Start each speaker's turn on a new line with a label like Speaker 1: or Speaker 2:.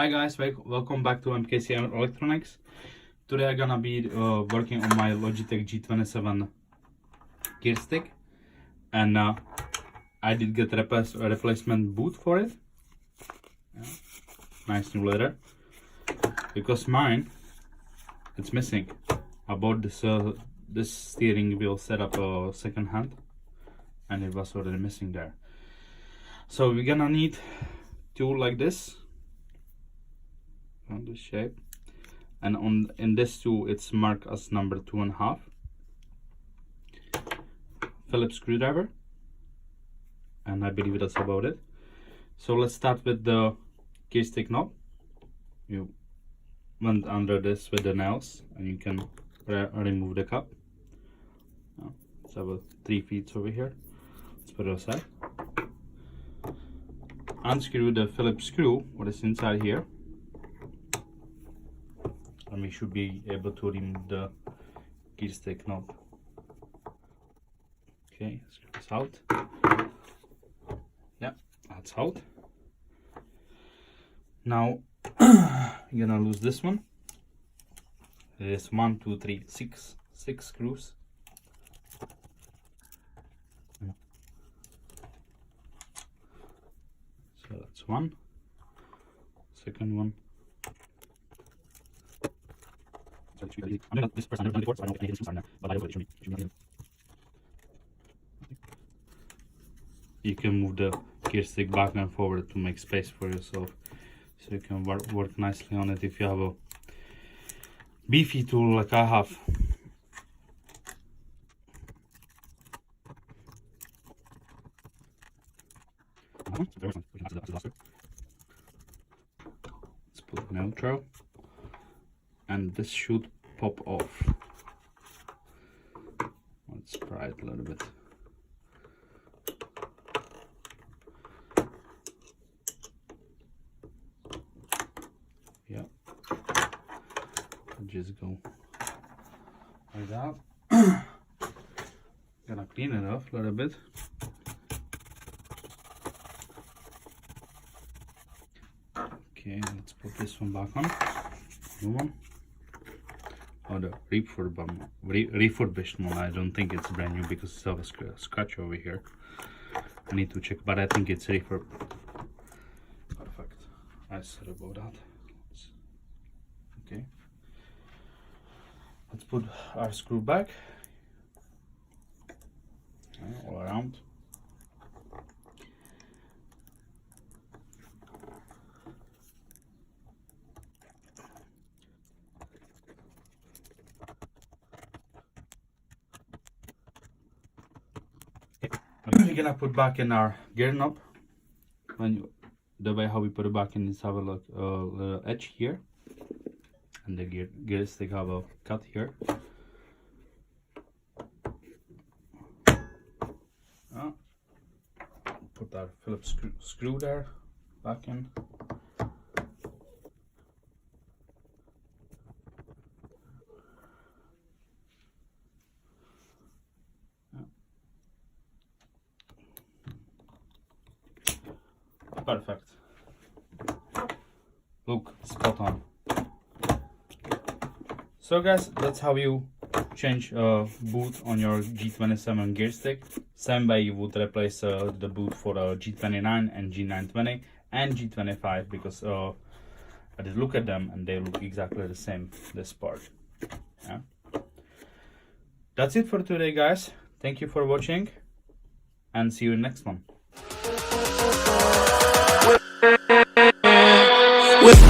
Speaker 1: Hi guys, welcome back to MKC Electronics. Today I'm gonna be working on my Logitech G27 Gear stick, and I did get a replacement boot for it. Yeah. Nice new leather, because mine it's missing. I bought this steering wheel setup second hand, and it was already missing there. So we're gonna need tool like this on this shape, and in this tool it's marked as number 2.5. Phillips screwdriver, and I believe that's about it. So let's start with the gear stick knob. You went under this with the nails, and you can remove the cap. It's about 3 feet over here. Let's put it aside. Unscrew the Phillips screw, what is inside here, and we should be able to remove the gear stick knob. Okay, screw this out. Yeah, that's out. Now you're gonna lose this one. There's 1, 2, 3, 6 screws. So that's one. Second one. This person before, so I don't get any screws on there, but I know it should be. You can move the gear stick back and forward to make space for yourself, so you can work nicely on it if you have a beefy tool like I have. Let's put neutral, and this should pop off. Let's pry it a little bit. Yeah, just go like that. Gonna clean it off a little bit. Okay, let's put this one back on. New one. Oh, the refurbished one. I don't think it's brand new because it's have a scratch over here. I need to check, but I think it's refurb. Perfect. I said about that. Okay. Let's put our screw back all around. We're gonna put back in our gear knob. The way how we put it back in is have a little edge here, and the gear stick have a cut here. Put our Phillips screw there back in. Perfect. Look, spot on. So guys, that's how you change boot on your G27 gear stick. Same way you would replace the boot for G29 and G920 and G25, because I did look at them and they look exactly the same, this part. Yeah. That's it for today, guys. Thank you for watching, and see you in the next one. With